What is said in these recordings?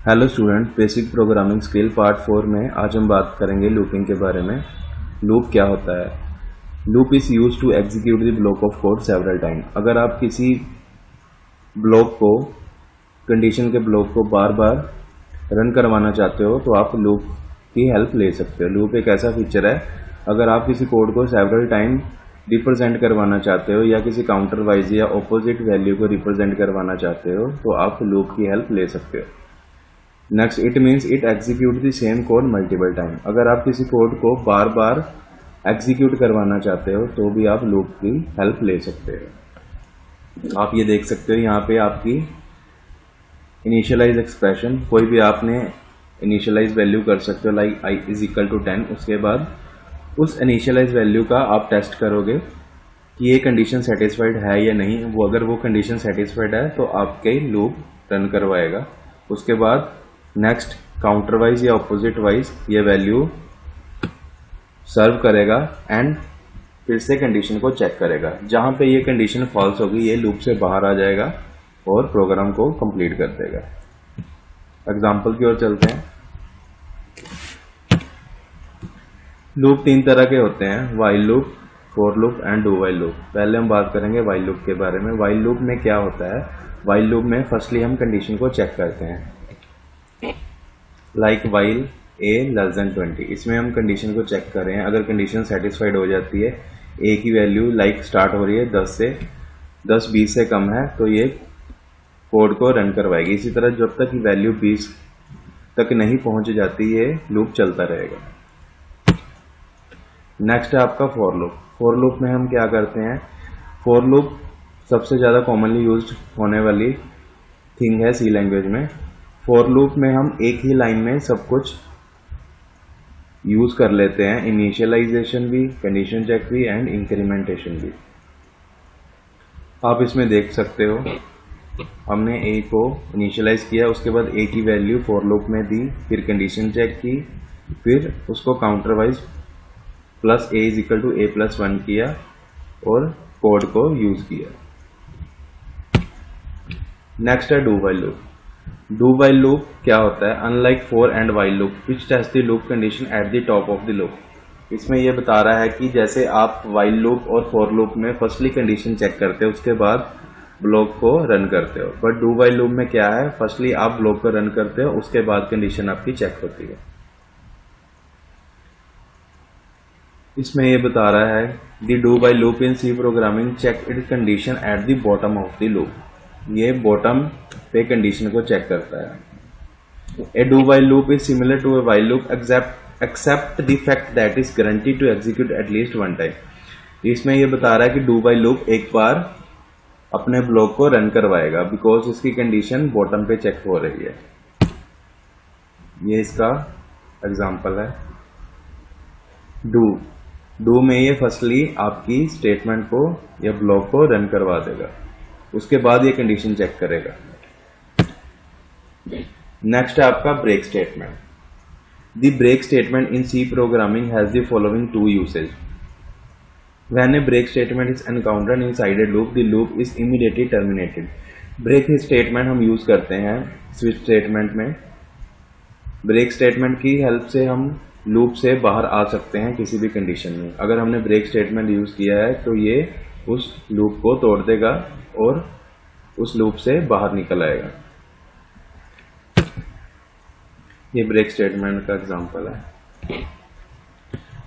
Hello student, basic programming skill part 4 में आज हम बात करेंगे लूपिंग के बारे में। लूप क्या होता है? Loop is use to execute the block of code several time. अगर आप किसी ब्लॉक को, कंडीशन के ब्लॉक को बार बार रन करवाना चाहते हो तो आप लूप की हेल्प ले सकते हो। लूप एक ऐसा फीचर है, अगर आप किसी कोड को सेवरल टाइम रिप्रेजेंट करवाना चाहते हो या किसी काउंटर वाइज या ऑपोजिट वैल्यू को रिप्रेजेंट करवाना चाहते हो तो आप लूप की हेल्प ले सकते हो। Next, it means it execute the same code multiple time. अगर आप किसी कोड को बार बार एग्जीक्यूट करवाना चाहते हो तो भी आप लूप की हेल्प ले सकते हो। आप ये देख सकते हो यहाँ पे आपकी इनिशियलाइज एक्सप्रेशन, कोई भी आपने इनिशियलाइज वैल्यू कर सकते हो, like i is equal to 10। उसके बाद उस इनिशियलाइज वैल्यू का आप टेस्ट करोगे कि ये कंडीशन सेटिस्फाइड है या नहीं। वो अगर वो कंडीशन सेटिस्फाइड है तो आपके लूप रन करवाएगा। उसके बाद नेक्स्ट काउंटर वाइज या ऑपोजिट वाइज ये वैल्यू सर्व करेगा एंड फिर से कंडीशन को चेक करेगा। जहां पे ये कंडीशन फॉल्स होगी ये लूप से बाहर आ जाएगा और प्रोग्राम को कंप्लीट कर देगा। एग्जांपल की ओर चलते हैं। लूप तीन तरह के होते हैं, while loop, for loop and do while loop. पहले हम बात करेंगे व्हाइल लूप के बारे में। व्हाइल लूप में क्या होता है? व्हाइल लूप में फर्स्टली हम कंडीशन को चेक करते हैं, like while a less than 20। इसमें हम कंडीशन को चेक कर रहे हैं। अगर कंडीशन सेटिस्फाइड हो जाती है, ए की वैल्यू लाइक स्टार्ट हो रही है 10 20 से कम है तो ये कोड को रन करवाएगी। इसी तरह जब तक वैल्यू 20 तक नहीं पहुंच जाती ये लूप चलता रहेगा। नेक्स्ट है आपका फॉर लूप। फॉर लूप में हम क्या करते हैं? फॉर लूप सबसे ज्यादा कॉमनली यूज्ड होने वाली थिंग है सी लैंग्वेज में। फॉर लूप में हम एक ही लाइन में सब कुछ यूज कर लेते हैं, इनिशियलाइजेशन भी, कंडीशन चेक भी एंड इंक्रीमेंटेशन भी। आप इसमें देख सकते हो हमने ए को इनिशियलाइज किया, उसके बाद ए की वैल्यू फॉर लूप में दी, फिर कंडीशन चेक की, फिर उसको counter wise plus a is equal to a plus 1 किया और कोड को यूज किया। नेक्स्ट है do while loop. Do while loop क्या होता है? Unlike for and while loop which test the loop condition at the top of the loop. इसमें यह बता रहा है कि जैसे आप व्हाइल लूप और फॉर लूप में फर्स्टली कंडीशन चेक करते हो, उसके बाद ब्लॉक को रन करते हो। बट डू व्हाइल लूप में क्या है? फर्स्टली आप ब्लॉक को रन करते हो, उसके बाद कंडीशन आपकी चेक होती है। इसमें यह बता रहा है the do while loop in C programming check it condition at the bottom of the loop. ये बॉटम पे कंडीशन को चेक करता है। A do while loop is similar to a while loop except the fact that is guaranteed to execute at least one time. इसमें यह बता रहा है कि डू व्हाइल लूप एक बार अपने ब्लॉक को रन करवाएगा बिकॉज इसकी कंडीशन बॉटम पे चेक हो रही है। ये इसका एग्जांपल है। डू में ये फर्स्टली आपकी स्टेटमेंट को या ब्लॉक को रन करवा देगा, उसके बाद ये कंडीशन चेक करेगा। नेक्स्ट है आपका break statement. The break statement in C programming has the following two usage. When a break statement is encountered inside a loop, the loop is immediately terminated. Break statement हम use करते हैं switch statement में। ब्रेक स्टेटमेंट की help से हम loop से बाहर आ सकते हैं किसी भी कंडीशन में। अगर हमने ब्रेक स्टेटमेंट यूज किया है तो ये उस लूप को तोड़ देगा और उस लूप से बाहर निकल आएगा। ये ब्रेक स्टेटमेंट का एग्जांपल है।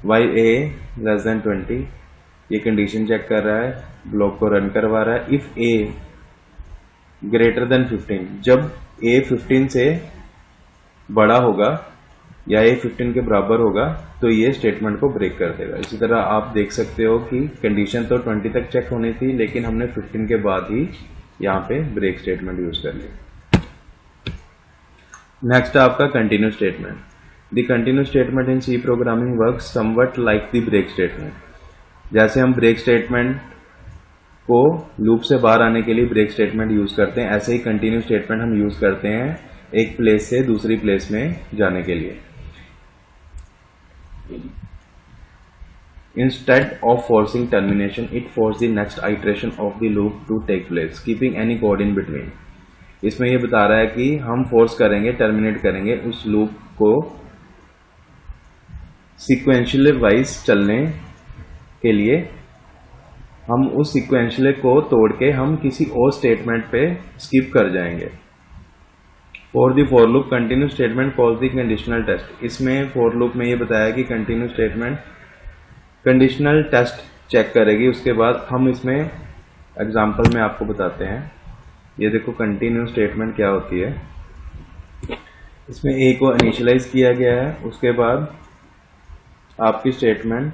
वाइल ए लेस देन 20, ये कंडीशन चेक कर रहा है, ब्लॉक को रन करवा रहा है। इफ ए ग्रेटर देन 15, जब ए 15 से बड़ा होगा या ए 15 के बराबर होगा तो ये स्टेटमेंट को ब्रेक कर देगा। इसी तरह आप देख सकते हो कि कंडीशन तो 20 तक चेक होनी थी लेकिन हमने 15 के बाद ही यहाँ पे ब्रेक स्टेटमेंट यूज कर लिया। नेक्स्ट है आपका continue statement. The continue statement in C programming works somewhat like the break statement. जैसे हम ब्रेक स्टेटमेंट को लूप से बाहर आने के लिए ब्रेक स्टेटमेंट यूज करते हैं, ऐसे ही कंटिन्यू स्टेटमेंट हम यूज करते हैं एक प्लेस से दूसरी प्लेस में जाने के लिए। Instead of forcing termination, it forces the next iteration of the loop to take place, keeping any code in between. इसमें ये बता रहा है कि हम फोर्स करेंगे, टर्मिनेट करेंगे उस लूप को सीक्वेंशियल वाइज चलने के लिए। हम उस सीक्वेंशियल को तोड़ के हम किसी और स्टेटमेंट पे स्किप कर जाएंगे। For the for loop continue statement calls the conditional test. इसमें फॉर लूप में ये बताया कि continue statement conditional test check करेगी। उसके बाद हम इसमें एग्जांपल में आपको बताते हैं। ये देखो कंटिन्यू स्टेटमेंट क्या होती है। इसमें ए को इनिशियलाइज किया गया है, उसके बाद आपकी स्टेटमेंट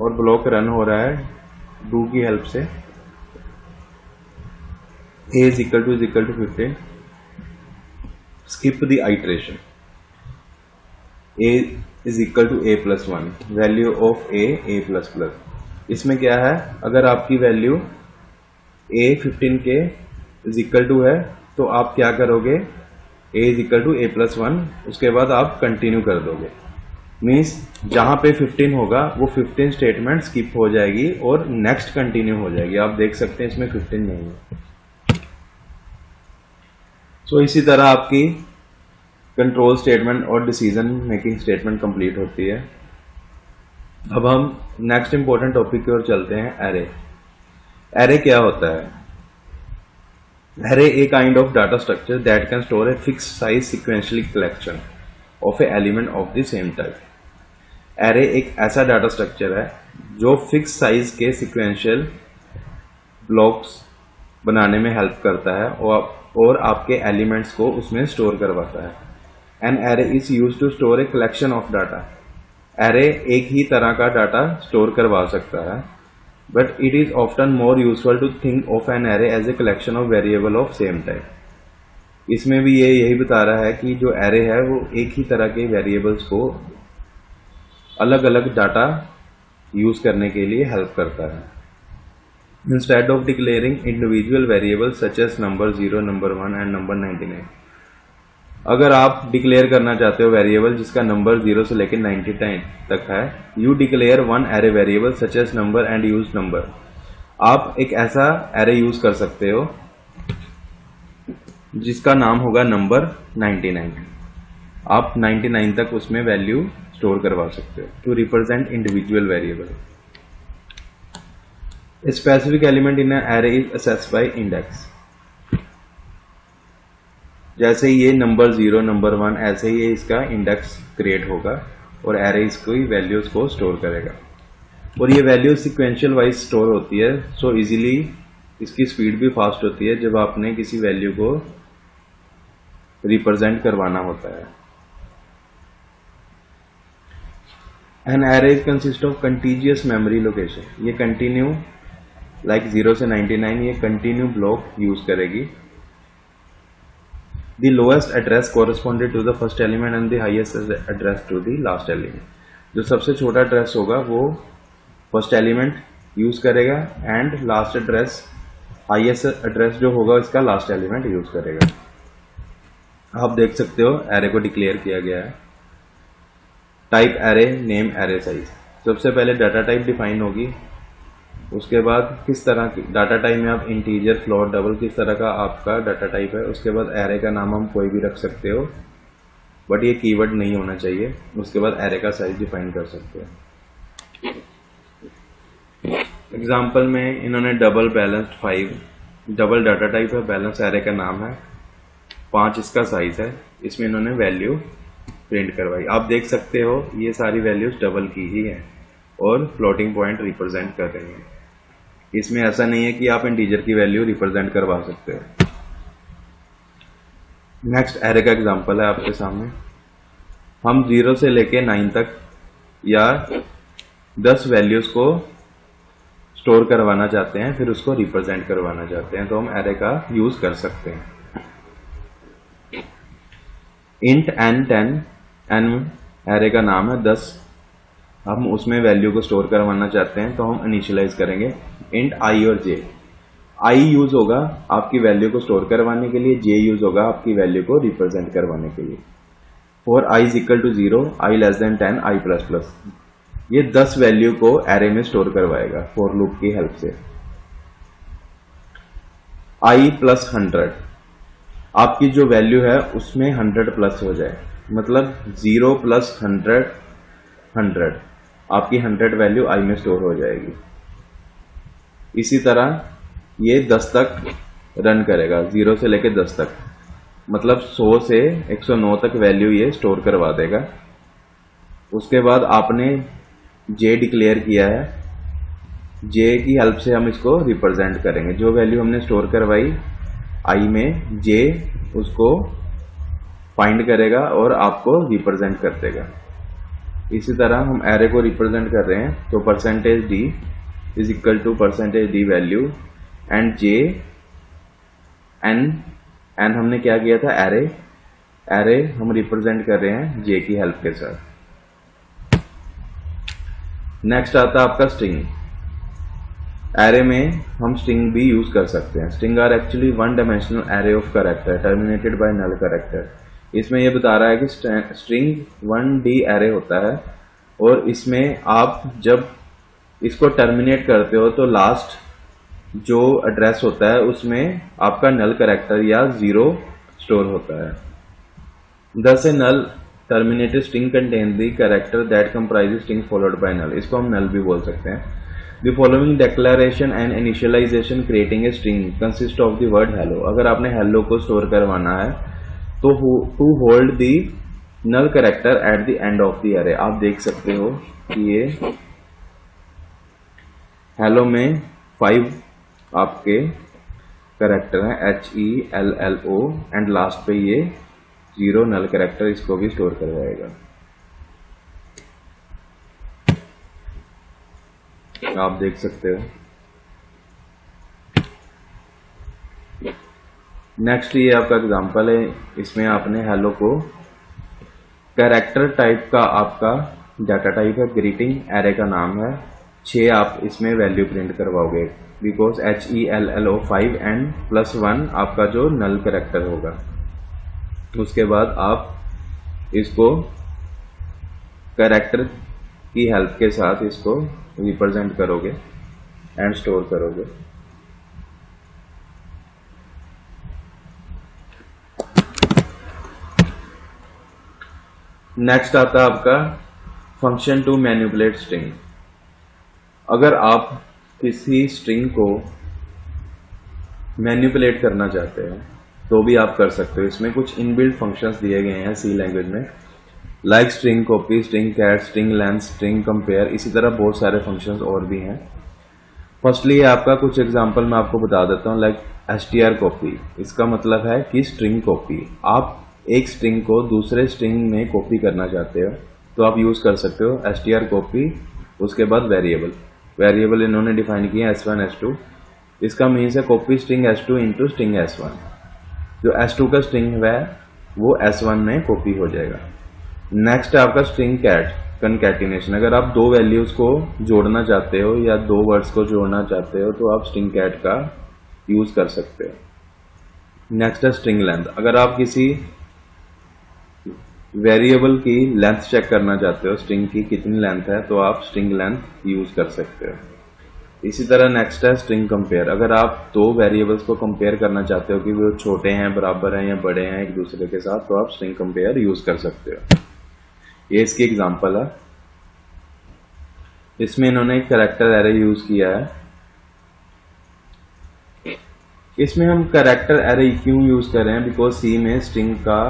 और ब्लॉक रन हो रहा है डू की हेल्प से। a is equal to 15, skip the iteration, a is equal to a plus 1, value of a plus plus. इसमें क्या है, अगर आपकी वैल्यू a 15 के इज इक्वल टू है तो आप क्या करोगे, a is equal to a plus 1, उसके बाद आप कंटिन्यू कर दोगे। मीन्स जहां पे 15 होगा वो 15 स्टेटमेंट स्किप हो जाएगी और नेक्स्ट कंटिन्यू हो जाएगी। आप देख सकते हैं इसमें 15 नहीं है। सो इसी तरह आपकी कंट्रोल स्टेटमेंट और डिसीजन मेकिंग स्टेटमेंट कंप्लीट होती है। अब हम नेक्स्ट इंपॉर्टेंट टॉपिक की ओर चलते हैं, एरे। एरे क्या होता है? Array a kind of data structure that can store a fix size sequential collection of A element of the same type. Array एक ऐसा डाटा स्ट्रक्चर है जो फिक्स साइज के सिक्वेंशियल ब्लॉक्स बनाने में हेल्प करता है और आपके एलिमेंट्स को उसमें स्टोर करवाता है। An array is use to store a collection of data. Array एक ही तरह का डाटा स्टोर करवा सकता है, but it is often more useful to think of an array as a collection of variable of same type. इसमें भी ये यही बता रहा है कि जो एरे है वो एक ही तरह के वेरिएबल्स को अलग अलग डाटा यूज करने के लिए हेल्प करता है। Instead of declaring individual variables such as number 0, number 1 and number 99। अगर आप डिक्लेयर करना चाहते हो वेरिएबल जिसका नंबर 0 से लेकर 99 तक है, you declare one array variable such as number and use number. आप एक ऐसा एरे यूज कर सकते हो जिसका नाम होगा नंबर 99। आप 99 तक उसमें वैल्यू स्टोर करवा सकते हो to represent individual variable. Specific element in array is accessed by index. जैसे ये नंबर 0, नंबर 1, ऐसे ही इसका इंडेक्स क्रिएट होगा और एरे इसको वैल्यूज को स्टोर करेगा। और ये वैल्यू सिक्वेंशियल वाइज स्टोर होती है, सो इजीली इसकी स्पीड भी फास्ट होती है जब आपने किसी वैल्यू को रिप्रेजेंट करवाना होता है। An array consist of contiguous memory location. ये कंटिन्यू लाइक 0 से 99 ये कंटिन्यू ब्लॉक यूज करेगी। The lowest address corresponded to the first element and the highest address to the last element. जो सबसे छोटा एड्रेस होगा वो फर्स्ट एलिमेंट यूज करेगा and last address, highest address जो होगा इसका लास्ट एलिमेंट यूज करेगा। आप देख सकते हो एरे को डिक्लेयर किया गया है। Type array, name array size. सबसे पहले डाटा टाइप डिफाइन होगी, उसके बाद किस तरह की डाटा टाइप में आप इंटीजर, फ्लोट, डबल किस तरह का आपका डाटा टाइप है। उसके बाद एरे का नाम हम कोई भी रख सकते हो बट ये कीवर्ड नहीं होना चाहिए। उसके बाद एरे का साइज डिफाइन कर सकते हो। एग्जाम्पल में इन्होंने double balanced 5 double data type है, बैलेंस एरे का नाम है, 5 इसका साइज है। इसमें इन्होंने वैल्यू प्रिंट करवाई। आप देख सकते हो ये सारी वैल्यूज डबल की ही है और फ्लोटिंग पॉइंट रिप्रेजेंट कर रही है। इसमें ऐसा नहीं है कि आप इंटीजर की वैल्यू रिप्रेजेंट करवा सकते हो। नेक्स्ट एरे का एग्जांपल है आपके सामने। हम 0 से लेके 9 तक या 10 वैल्यूज को स्टोर करवाना चाहते हैं, फिर उसको रिप्रेजेंट करवाना चाहते हैं, तो हम एरे का यूज कर सकते हैं। इंट n10, n एरे का नाम है 10। हम उसमें वैल्यू को स्टोर करवाना चाहते हैं तो हम इनिशियलाइज करेंगे इंट i और j। i यूज होगा आपकी वैल्यू को स्टोर करवाने के लिए, j यूज होगा आपकी वैल्यू को रिप्रेजेंट करवाने के लिए। For i is equal to 0, i less than 10, i plus plus. ये 10 वैल्यू को एरे में स्टोर करवाएगा फॉर लूप की हेल्प से। i प्लस 100, आपकी जो वैल्यू है उसमें 100 प्लस हो जाए, मतलब 0 प्लस 100 100, आपकी 100 वैल्यू i में स्टोर हो जाएगी। इसी तरह ये 10 तक रन करेगा, 0 से लेकर 10 तक, मतलब 100 से 109 तक वैल्यू ये स्टोर करवा देगा। उसके बाद आपने j डिक्लेयर किया है, j की हेल्प से हम इसको रिप्रेजेंट करेंगे। जो वैल्यू हमने स्टोर करवाई i में, j उसको फाइंड करेगा और आपको रिप्रेजेंट कर देगा। इसी तरह हम एरे को रिप्रेजेंट कर रहे हैं, तो %d is equal to %d value and j n हमने क्या किया था, एरे हम रिप्रेजेंट कर रहे हैं j की हेल्प के साथ। नेक्स्ट आता है आपका स्ट्रिंग। एरे में हम स्ट्रिंग भी यूज कर सकते हैं। String are actually one dimensional array of character terminated by null character. इसमें यह बता रहा है कि स्ट्रिंग 1D एरे होता है और इसमें आप जब इसको टर्मिनेट करते हो तो लास्ट जो एड्रेस होता है उसमें आपका नल कैरेक्टर या 0 स्टोर होता है। Thus a null terminated string contains the character that comprises string followed by null। इसको हम null भी बोल सकते हैं। The following declaration and initialization creating a string consist of the word hello। अगर आपने hello को स्टोर करवाना है तो to hold the null character at the end of the array। आप देख सकते हो कि ये hello में 5 आपके कैरेक्टर हैं, HELLO, एंड लास्ट पे ये 0 नल कैरेक्टर, इसको भी स्टोर करवाएगा। आप देख सकते हो। नेक्स्ट ये आपका एग्जांपल है, इसमें आपने हेलो को कैरेक्टर टाइप का आपका डाटा टाइप है, ग्रीटिंग एरे का नाम है, 6 आप इसमें वैल्यू प्रिंट करवाओगे बिकॉज HELLO 5 एंड +1 आपका जो नल कैरेक्टर होगा। उसके बाद आप इसको कैरेक्टर की हेल्प के साथ इसको रिप्रेजेंट करोगे एंड स्टोर करोगे। नेक्स्ट आता है आपका फंक्शन टू मैनिपुलेट स्ट्रिंग। अगर आप किसी स्ट्रिंग को मैनिपुलेट करना चाहते हैं तो भी आप कर सकते हो। इसमें कुछ इनबिल्ट फंक्शंस दिए गए हैं सी लैंग्वेज में, like string copy, string cat, string length, string compare, इसी तरह बहुत सारे फंक्शंस और भी हैं। फर्स्टली आपका कुछ एग्जांपल मैं आपको बता देता हूँ, लाइक str कॉपी, इसका मतलब है कि स्ट्रिंग कॉपी। आप एक स्ट्रिंग को दूसरे स्ट्रिंग में कॉपी करना चाहते हो तो आप यूज कर सकते हो str कॉपी। उसके बाद वेरिएबल इन्होंने डिफाइन किया S1 S2, इसका मीन्स है copy string S2 into string S1। जो S2 का स्ट्रिंग है वो S1 में कॉपी हो जाएगा। नेक्स्ट है आपका स्ट्रिंग कैट कंकैटिनेशन। अगर आप 2 वैल्यूज को जोड़ना चाहते हो या 2 वर्ड्स को जोड़ना चाहते हो तो आप स्ट्रिंग कैट का यूज कर सकते हो। नेक्स्ट है स्ट्रिंग लेंथ। अगर आप किसी वेरिएबल की लेंथ चेक करना चाहते हो, स्ट्रिंग की कितनी लेंथ है, तो आप स्ट्रिंग लेंथ यूज कर सकते हो। इसी तरह नेक्स्ट है स्ट्रिंग कंपेयर। अगर आप 2 वेरिएबल्स को कंपेयर करना चाहते हो कि वो छोटे हैं, बराबर हैं या बड़े हैं एक दूसरे के साथ, तो आप स्ट्रिंग कंपेयर यूज कर सकते हो। ये इसकी एग्जांपल है। इसमें इन्होंने एक कैरेक्टर एरे यूज किया है। इसमें हम कैरेक्टर एरे क्यों यूज कर रहे हैं, बिकॉज सी में स्ट्रिंग का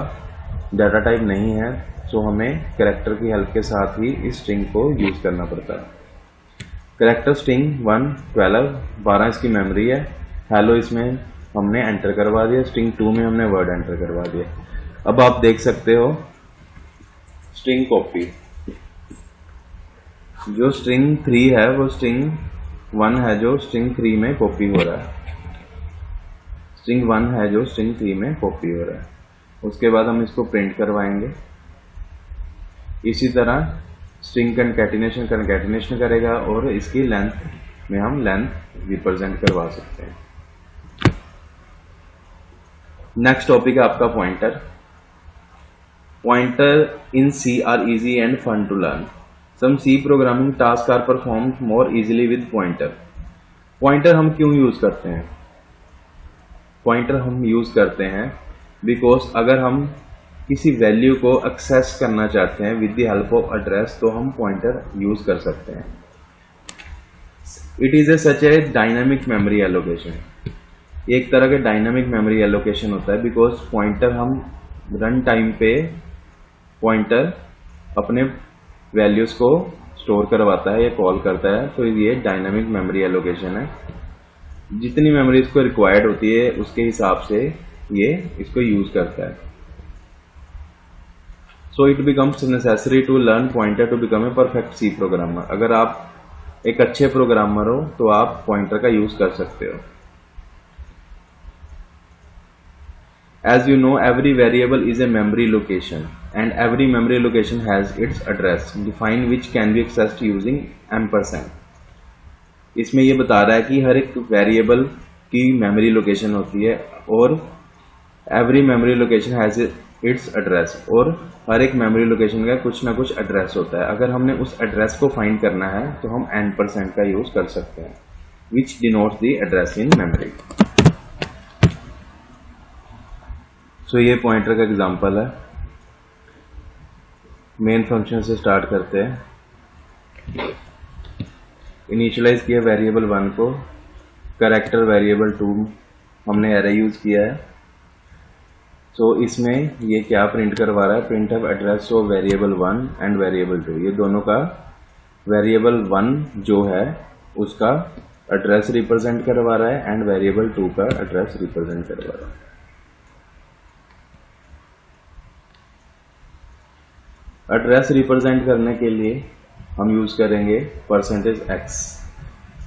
डाटा टाइप नहीं है, सो हमें कैरेक्टर की हेल्प के साथ ही इस स्ट्रिंग को यूज करना पड़ता है। कैरेक्टर स्ट्रिंग 1 12 इसकी मेमोरी है। हेलो इसमें हमने एंटर करवा दिया, स्ट्रिंग 2 में हमने वर्ड एंटर करवा दिया। अब आप देख सकते हो स्ट्रिंग कॉपी, जो स्ट्रिंग 3 है वो स्ट्रिंग 1 है जो स्ट्रिंग 3 में कॉपी हो रहा है। स्ट्रिंग 1 है जो स्ट्रिंग 3 में कॉपी हो रहा है। उसके बाद हम इसको प्रिंट करवाएंगे। इसी तरह स्ट्रिंग कंकैटिनेशन करेगा और इसकी लेंथ में हम लेंथ रिप्रेजेंट करवा सकते हैं। नेक्स्ट टॉपिक है आपका pointer. Pointer in C are easy and fun to learn. Some C programming tasks are performed more easily with pointer. Pointer हम क्यों यूज करते हैं? पॉइंटर हम यूज करते हैं बिकॉज अगर हम किसी वैल्यू को एक्सेस करना चाहते हैं with the help of address तो हम पॉइंटर यूज कर सकते हैं। It is such a dynamic memory allocation, एक तरह के डायनामिक मेमोरी एलोकेशन होता है बिकॉज पॉइंटर हम रन टाइम पे पॉइंटर अपने वैल्यूज को स्टोर करवाता है या कॉल करता है, तो ये डायनामिक मेमोरी एलोकेशन है। जितनी मेमोरी इसको रिक्वायर्ड होती है उसके हिसाब से ये इसको यूज करता है। So it becomes necessary to learn pointer to become a perfect C programmer. अगर आप एक अच्छे प्रोग्रामर हो तो आप पॉइंटर का यूज कर सकते हो। As you know, every variable is a memory location and every memory location has its address defined which can be accessed using ampersand। इसमें ये बता रहा है कि हर एक वेरिएबल की मेमोरी लोकेशन होती है और every memory location has its address, और हर एक मेमोरी लोकेशन का कुछ ना कुछ एड्रेस होता है। अगर हमने उस एड्रेस को फाइंड करना है तो हम ampersand का यूज कर सकते हैं which denotes the address in memory. So ये पॉइंटर का एग्जांपल है। मेन फंक्शन से स्टार्ट करते हैं। इनिशियलाइज किया वेरिएबल 1 को, कैरेक्टर वेरिएबल 2 हमने एरे यूज किया है। सो इसमें ये क्या प्रिंट करवा रहा है, print of address of variable 1 and variable 2। ये दोनों का वेरिएबल 1 जो है उसका एड्रेस रिप्रेजेंट करवा रहा है एंड वेरिएबल 2 का एड्रेस रिप्रेजेंट करवा रहा है। एड्रेस रिप्रेजेंट करने के लिए हम यूज करेंगे %x।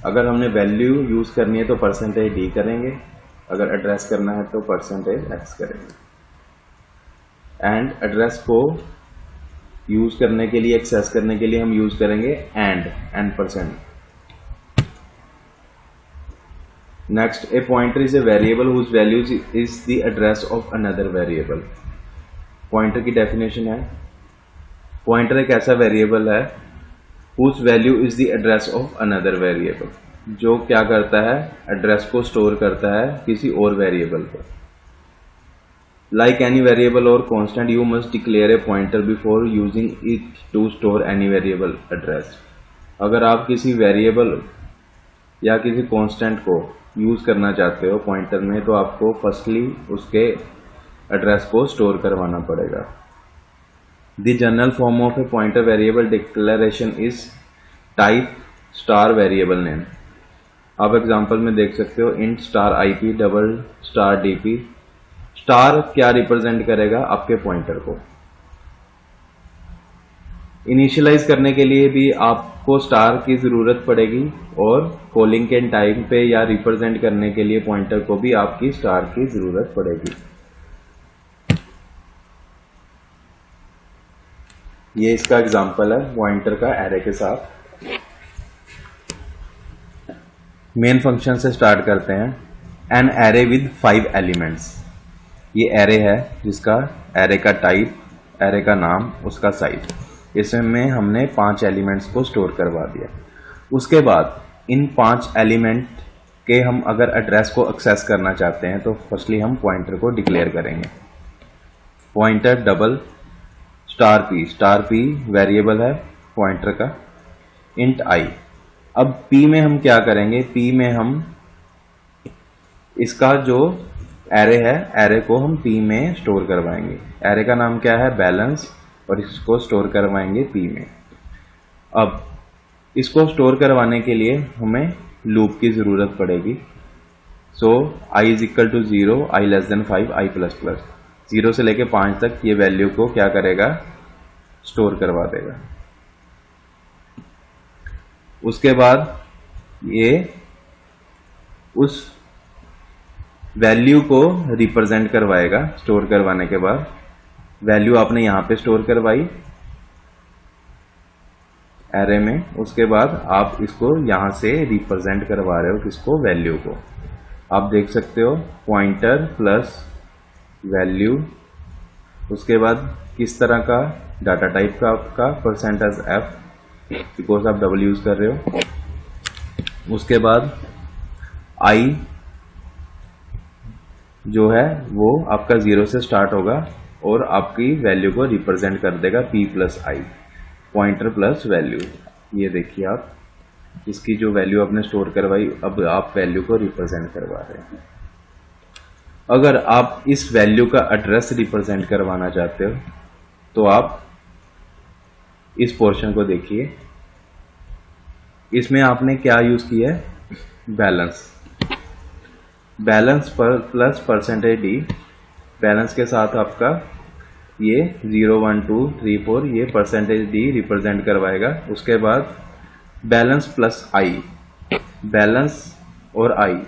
अगर हमने वैल्यू यूज करनी है तो %d करेंगे, अगर एड्रेस करना है तो %x करेंगे। एंड एड्रेस को यूज करने के लिए, एक्सेस करने के लिए हम यूज करेंगे and%. Next, a pointer is a variable whose values is the address of another variable. Pointer की डेफिनेशन है, पॉइंटर एक ऐसा वेरिएबल है whose value is the address of another variable, जो क्या करता है, एड्रेस को स्टोर करता है किसी और वेरिएबल पर। लाइक एनी वेरिएबल और constant you must declare a pointer before using it to store any variable address. अगर आप किसी वेरिएबल या किसी कांस्टेंट को यूज करना चाहते हो पॉइंटर में तो आपको फर्स्टली उसके एड्रेस को स्टोर करवाना पड़ेगा। The general form of a pointer variable declaration is type star variable name। आप एग्जांपल में देख सकते हो int *ip $dp। स्टार क्या रिप्रेजेंट करेगा, आपके पॉइंटर को। इनिशियलाइज करने के लिए भी आपको स्टार की जरूरत पड़ेगी और कॉलिंग के टाइम पे या रिप्रेजेंट करने के लिए पॉइंटर को भी आपकी स्टार की जरूरत पड़ेगी। ये इसका एग्जांपल है पॉइंटर का एरे के साथ। मेन फंक्शन से स्टार्ट करते हैं। An array with 5 elements. ये एरे है जिसका एरे का टाइप, एरे का नाम, उसका साइज, इसमें हमने 5 एलिमेंट्स को स्टोर करवा दिया। उसके बाद इन 5 एलिमेंट के हम अगर एड्रेस को एक्सेस करना चाहते हैं तो फर्स्टली हम पॉइंटर को डिक्लेयर करेंगे। Pointer double star P variable है पॉइंटर का, इंट आई। अब पी में हम क्या करेंगे, पी में हम इसका जो एरे है, एरे को हम पी में स्टोर करवाएंगे। एरे का नाम क्या है, बैलेंस, और इसको स्टोर करवाएंगे पी में। अब इसको स्टोर करवाने के लिए हमें लूप की जरूरत पड़ेगी। So i is equal to 0, i less than 5, i plus plus. 0 से लेके 5 तक ये वैल्यू को क्या करेगा, स्टोर करवा देगा। उसके बाद ये उस वैल्यू को रिप्रेजेंट करवाएगा। स्टोर करवाने के बाद वैल्यू आपने यहां पे स्टोर करवाई एरे में, उसके बाद आप इसको यहां से रिप्रेजेंट करवा रहे हो, किसको, वैल्यू को। आप देख सकते हो पॉइंटर प्लस वैल्यू। उसके बाद किस तरह का डाटा टाइप का आपका, %f, बिकॉज आप डबल यूज कर रहे हो। उसके बाद आई जो है वो आपका 0 से स्टार्ट होगा और आपकी वैल्यू को रिप्रेजेंट कर देगा p प्लस आई, पॉइंटर प्लस वैल्यू। ये देखिए आप, इसकी जो वैल्यू आपने स्टोर करवाई, अब आप वैल्यू को रिप्रेजेंट करवा रहे हैं। अगर आप इस वैल्यू का एड्रेस रिप्रेजेंट करवाना चाहते हो तो आप इस पोर्शन को देखिए। इसमें आपने क्या यूज किया है, बैलेंस। बैलेंस पर प्लस परसेंटेज डी, बैलेंस के साथ आपका ये 0 1 2 3 4 ये परसेंटेज डी रिप्रेजेंट करवाएगा। उसके बाद बैलेंस प्लस आई, बैलेंस और आई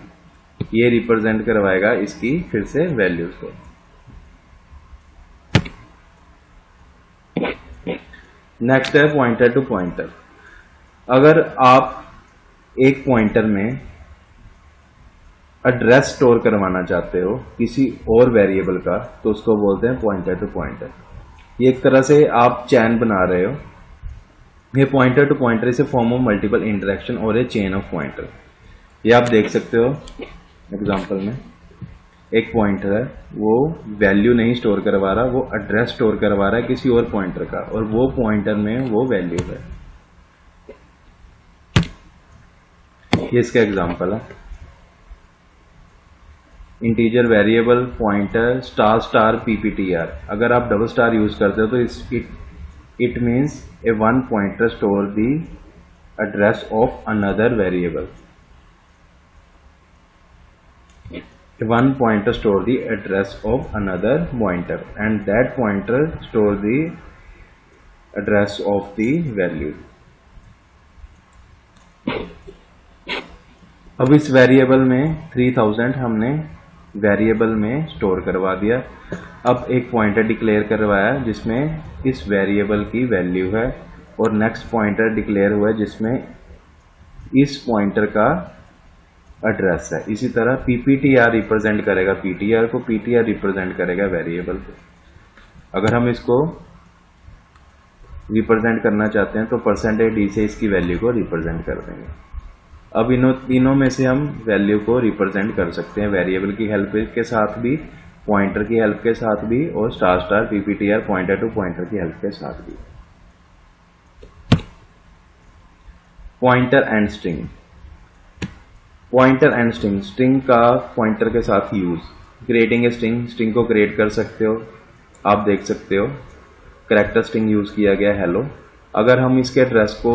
ये रिप्रेजेंट करवाएगा इसकी फिर से वैल्यूज को। नेक्स्ट है पॉइंटर टू पॉइंटर। अगर आप एक पॉइंटर में एड्रेस स्टोर करवाना चाहते हो किसी और वेरिएबल का तो उसको बोलते हैं पॉइंटर टू पॉइंटर। ये एक तरह से आप चैन बना रहे हो। ये pointer to pointer is a form of multiple interaction और ए चेन ऑफ पॉइंटर। ये आप देख सकते हो एग्जांपल में, एक पॉइंटर है वो वैल्यू नहीं स्टोर करवा रहा, वो एड्रेस स्टोर करवा रहा है किसी और पॉइंटर का, और वो पॉइंटर में वो वैल्यू है। ये इसका एग्जांपल है। Integer variable pointer star star PPTR. अगर आप डबल स्टार यूज करते हो तो it means a one pointer store the address of another variable. One pointer store the address of another pointer and that pointer store the address of the value। अब इस variable में 3000 हमने variable में store करवा दिया। अब एक pointer declare करवाया जिसमें इस वेरिएबल की वैल्यू है, और नेक्स्ट पॉइंटर डिक्लेयर हुआ है जिसमें इस पॉइंटर का एड्रेस है। इसी तरह पीपीटीआर रिप्रेजेंट करेगा पीटीआर को, पीटीआर रिप्रेजेंट करेगा वेरिएबल को। अगर हम इसको रिप्रेजेंट करना चाहते हैं तो परसेंटेज डी से इसकी वैल्यू को रिप्रेजेंट कर देंगे। अब इन तीनों में से हम वैल्यू को रिप्रेजेंट कर सकते हैं, वेरिएबल की हेल्प के साथ भी, पॉइंटर की हेल्प के साथ भी, और star star PPTR pointer to pointer की हेल्प के साथ भी। Pointer and string. Pointer and string, string का पॉइंटर के साथ use. Creating a string, string को क्रिएट कर सकते हो। आप देख सकते हो कैरेक्टर स्ट्रिंग यूज किया गया हेलो। अगर हम इसके एड्रेस को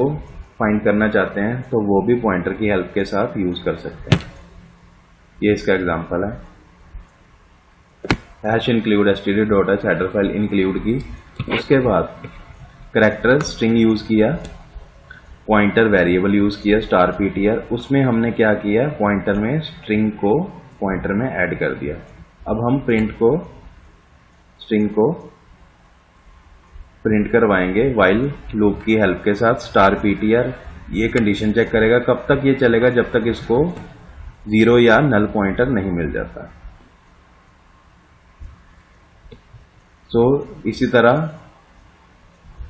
फाइंड करना चाहते हैं तो वो भी पॉइंटर की हेल्प के साथ यूज कर सकते हैं। ये इसका एग्जांपल है। Hash include std.h header file include की, उसके बाद कैरेक्टर स्ट्रिंग यूज किया, पॉइंटर वेरिएबल यूज किया स्टार पीटीआर, उसमें हमने क्या किया, पॉइंटर में स्ट्रिंग को पॉइंटर में ऐड कर दिया। अब हम स्ट्रिंग को प्रिंट करवाएंगे व्हाइल लूप की हेल्प के साथ। स्टार पीटीआर ये कंडीशन चेक करेगा, कब तक ये चलेगा, जब तक इसको 0 या नल पॉइंटर नहीं मिल जाता। इसी तरह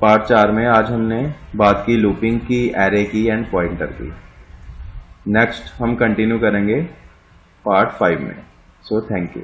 पार्ट 4 में आज हमने बात की लूपिंग की, एरे की एंड पॉइंटर की। नेक्स्ट हम कंटिन्यू करेंगे पार्ट 5 में। Thank you.